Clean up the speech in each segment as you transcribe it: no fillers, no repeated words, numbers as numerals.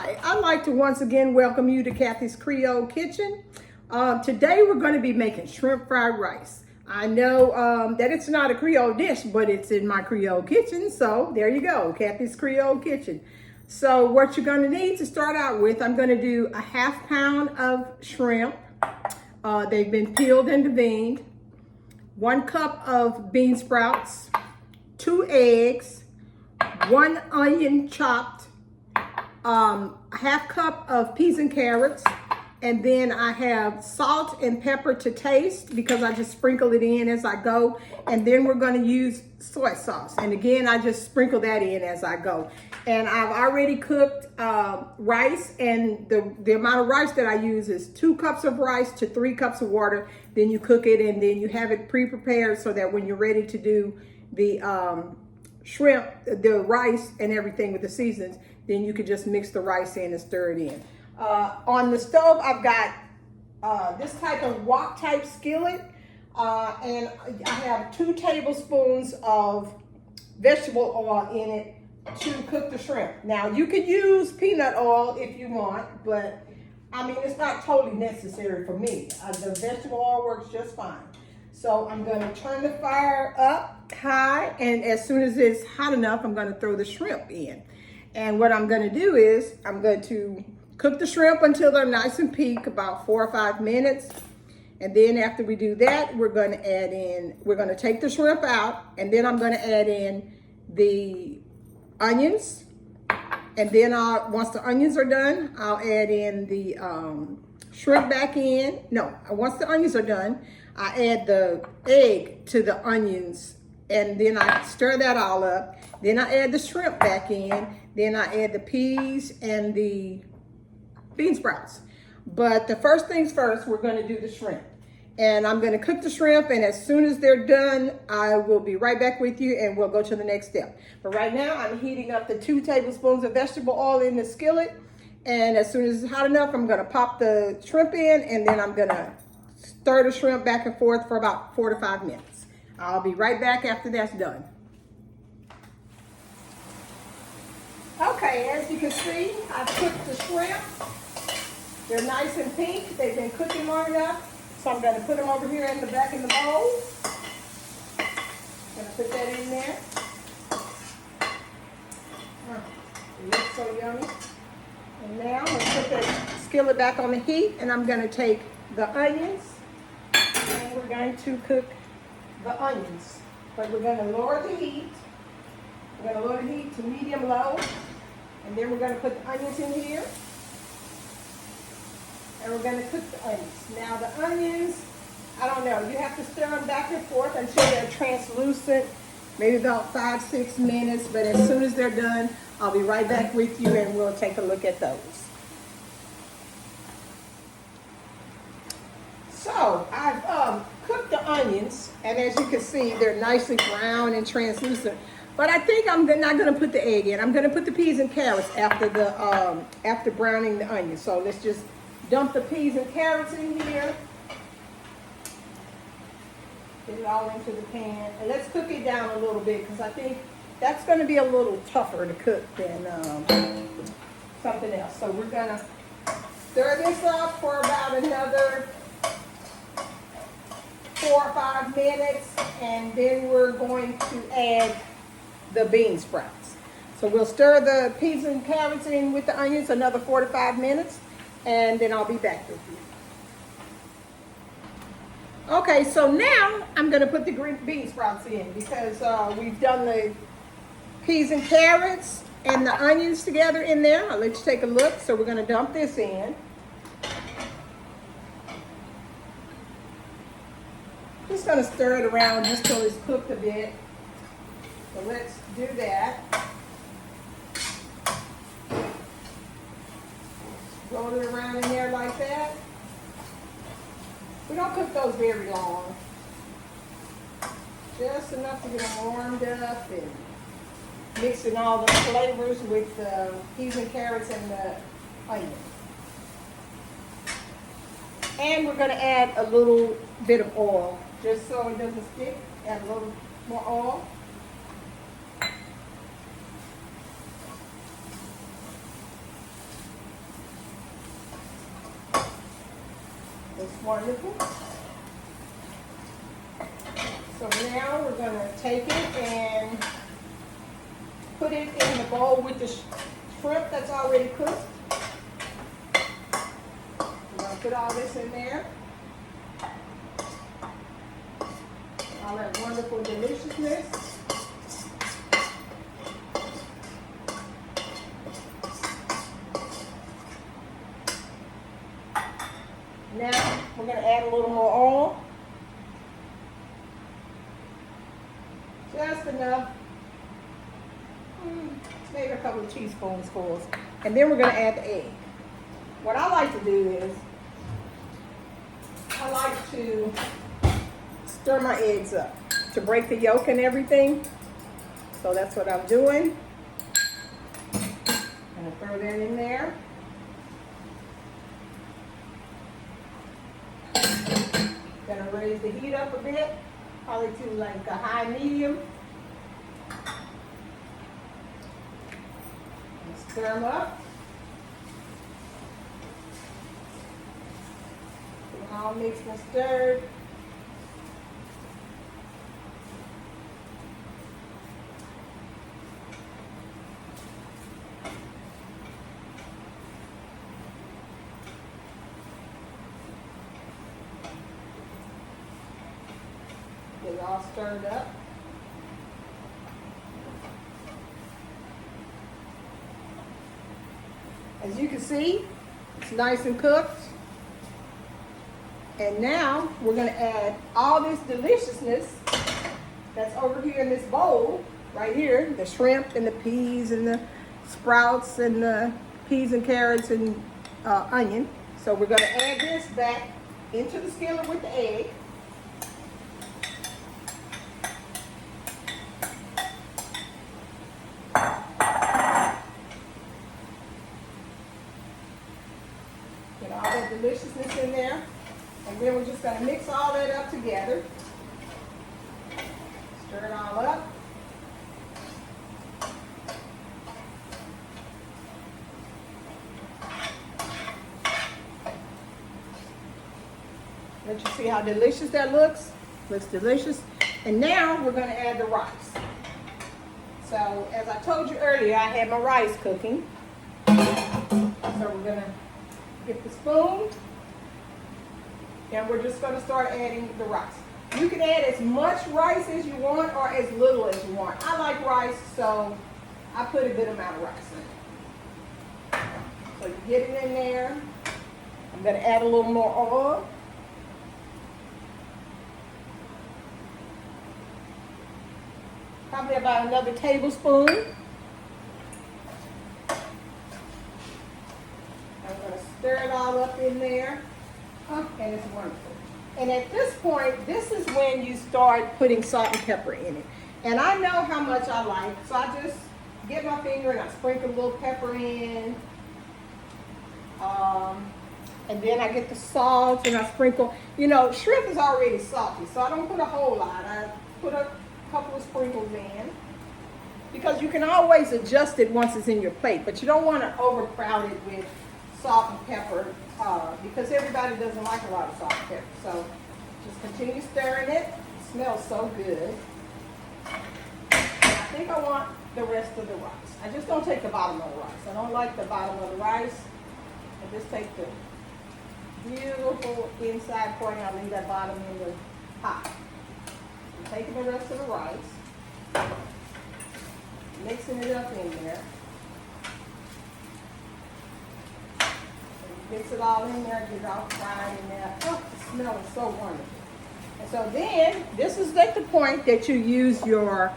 Hi, I'd like to once again welcome you to Kathy's Creole Kitchen. Today we're going to be making shrimp fried rice. I know that it's not a Creole dish, but it's in my Creole kitchen, so there you go, Kathy's Creole Kitchen. So what you're going to need to start out with, I'm going to do a ½ pound of shrimp. They've been peeled and deveined. 1 cup of bean sprouts, 2 eggs, 1 onion chopped, a ½ cup of peas and carrots, and then I have salt and pepper to taste because I just sprinkle it in as I go. And then we're going to use soy sauce, and again I just sprinkle that in as I go. And I've already cooked rice, and the amount of rice that I use is 2 cups of rice to 3 cups of water. Then you cook it, and then you have it pre-prepared so that when you're ready to do the shrimp, the rice and everything with the seasons, then you can just mix the rice in and stir it in. On the stove, I've got this type of wok type skillet, and I have 2 tablespoons of vegetable oil in it to cook the shrimp. Now you could use peanut oil if you want, but I mean, it's not totally necessary for me. The vegetable oil works just fine. So I'm going to turn the fire up high, and as soon as it's hot enough, I'm going to throw the shrimp in. And what I'm going to do is I'm going to cook the shrimp until they're nice and pink, about 4 or 5 minutes. And then after we do that, we're going to take the shrimp out, and then I'm going to add in the onions. And then once the onions are done, I'll add in the shrimp back in. No, once the onions are done, I add the egg to the onions, and then I stir that all up. Then I add the shrimp back in. Then I add the peas and the bean sprouts. But the first things first, we're going to do the shrimp. And I'm going to cook the shrimp, and as soon as they're done, I will be right back with you and we'll go to the next step. But right now, I'm heating up the 2 tablespoons of vegetable oil in the skillet. And as soon as it's hot enough, I'm going to pop the shrimp in, and then I'm going to stir the shrimp back and forth for about 4 to 5 minutes. I'll be right back after that's done. Okay, as you can see, I've cooked the shrimp. They're nice and pink. They've been cooking long enough. So I'm going to put them over here in the back in the bowl. I'm going to put that in there. It looks so yummy. And now I'm going to put the skillet back on the heat, and I'm going to take the onions, and we're going to cook the onions. But we're going to lower the heat. We're going to lower the heat to medium-low, and then we're going to put the onions in here, and we're going to cook the onions. Now the onions, I don't know, you have to stir them back and forth until they're translucent, maybe about 5-6 minutes, but as soon as they're done, I'll be right back with you and we'll take a look at those. So I've cooked the onions, and as you can see, they're nicely brown and translucent. But I think I'm not going to put the egg in. I'm going to put the peas and carrots after browning the onions. So let's just dump the peas and carrots in here. Get it all into the pan. And let's cook it down a little bit, because I think that's going to be a little tougher to cook than something else. So we're going to stir this up for about another 4 or 5 minutes, and then we're going to add the bean sprouts. So we'll stir the peas and carrots in with the onions another 4 to 5 minutes, and then I'll be back with you. Okay, so now I'm going to put the green bean sprouts in, because we've done the peas and carrots and the onions together in there. I'll let you take a look. So we're going to dump this in. Just going to stir it around just till it's cooked a bit. So let's do that. Roll it around in there like that. We don't cook those very long. Just enough to get them warmed up and mixing all the flavors with the peas and carrots and the onion. And we're going to add a little bit of oil, just so it doesn't stick. Add a little more oil. Looks wonderful. So now we're going to take it and put it in the bowl with the shrimp that's already cooked. We're going to put all this in there. All that wonderful deliciousness. Now we're going to add a little more oil. Just enough. Maybe a couple of teaspoonfuls. And then we're going to add the egg. What I like to do is, I like to stir my eggs up to break the yolk and everything. So that's what I'm doing. I'm going to throw that in there. Going to raise the heat up a bit, probably to like a high medium. And stir them up. Get them all mixed and stirred. Get it all stirred up. As you can see, it's nice and cooked. And now we're going to add all this deliciousness that's over here in this bowl, right here, the shrimp and the peas and the sprouts and the peas and carrots and onion. So we're going to add this back into the skillet with the egg. Get all that deliciousness in there. And then we're just going to mix all that up together. Stir it all up. Let you see how delicious that looks. Looks delicious. And now we're going to add the rice. So as I told you earlier, I had my rice cooking. So we're going to get the spoon. And we're just going to start adding the rice. You can add as much rice as you want or as little as you want. I like rice, so I put a good amount of rice in. So you get it in there. I'm going to add a little more oil. Probably about another tablespoon. I'm going to stir it all up in there. Oh, and it's wonderful. And at this point, this is when you start putting salt and pepper in it. And I know how much I like, so I just get my finger and I sprinkle a little pepper in. And then I get the salt and I sprinkle. You know, shrimp is already salty, so I don't put a whole lot. I put a couple of sprinkles in. Because you can always adjust it once it's in your plate, but you don't want to overcrowd it with salt and pepper. Because everybody doesn't like a lot of salt and pepper. So just continue stirring it. It smells so good. I think I want the rest of the rice. I just don't take the bottom of the rice. I don't like the bottom of the rice. I just take the beautiful inside part and I leave that bottom in the pot. I'm taking the rest of the rice, mixing it up in there. Mix it all in there, get it all fried in there. Oh, the smell is so wonderful. And so then, this is at the point that you use your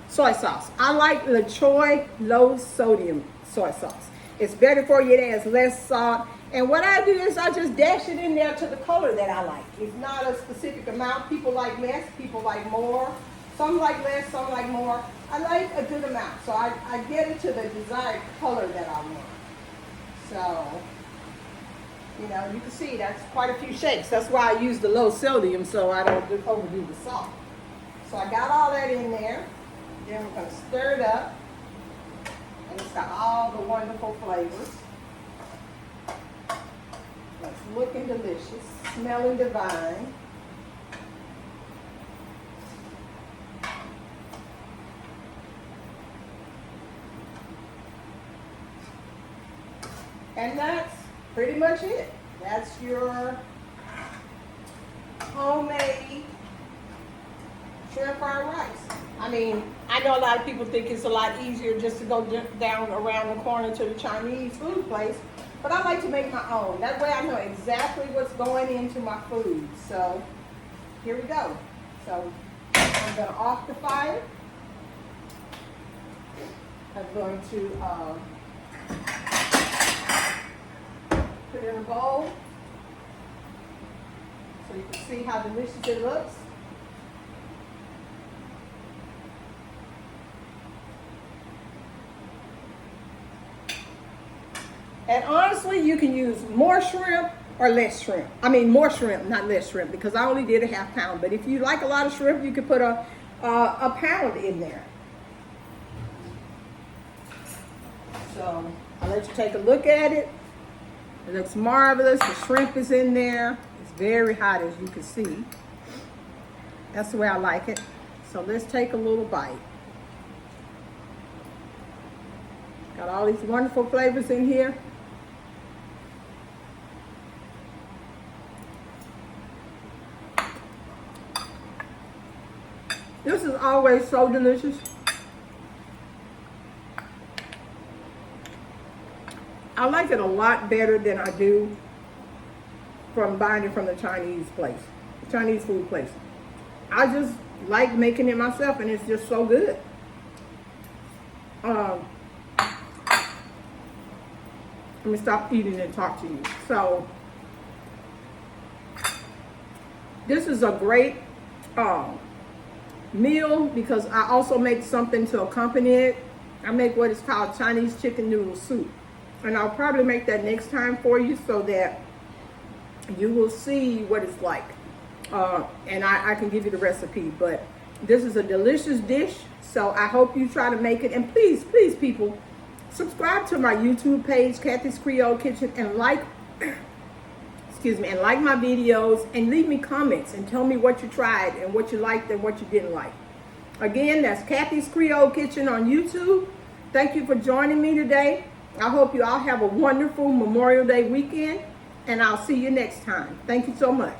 soy sauce. I like LaChoy low sodium soy sauce. It's better for you, it has less salt. And what I do is I just dash it in there to the color that I like. It's not a specific amount. People like less, people like more. Some like less, some like more. I like a good amount. So I get it to the desired color that I want. So, you know, you can see that's quite a few shakes. That's why I use the low sodium so I don't overdo the salt. So I got all that in there. Then we're going to stir it up. And it's got all the wonderful flavors. Let's Looking delicious, smelling divine. And that's pretty much it. That's your homemade shrimp fried rice. I mean, I know a lot of people think it's a lot easier just to go down around the corner to the Chinese food place, but I like to make my own. That way I know exactly what's going into my food. So here we go. So I'm going to off the fire. I'm going to put it in a bowl so you can see how delicious it looks. And honestly, you can use more shrimp or less shrimp. I mean, more shrimp, not less shrimp, because I only did a half pound. But if you like a lot of shrimp, you could put a pound in there. So I'll let you take a look at it. It looks marvelous. The shrimp is in there. It's very hot, as you can see. That's the way I like it. So let's take a little bite. Got all these wonderful flavors in here. This is always so delicious. I like it a lot better than I do from buying it from the Chinese place, the Chinese food place. I just like making it myself, and it's just so good. Let me stop eating and talk to you. So this is a great meal because I also make something to accompany it. I make what is called Chinese chicken noodle soup. And I'll probably make that next time for you so that you will see what it's like. And I can give you the recipe. But this is a delicious dish. So I hope you try to make it. And please, please, people, subscribe to my YouTube page, Kathy's Creole Kitchen, and like my videos, and leave me comments and tell me what you tried and what you liked and what you didn't like. Again, that's Kathy's Creole Kitchen on YouTube. Thank you for joining me today. I hope you all have a wonderful Memorial Day weekend, and I'll see you next time. Thank you so much.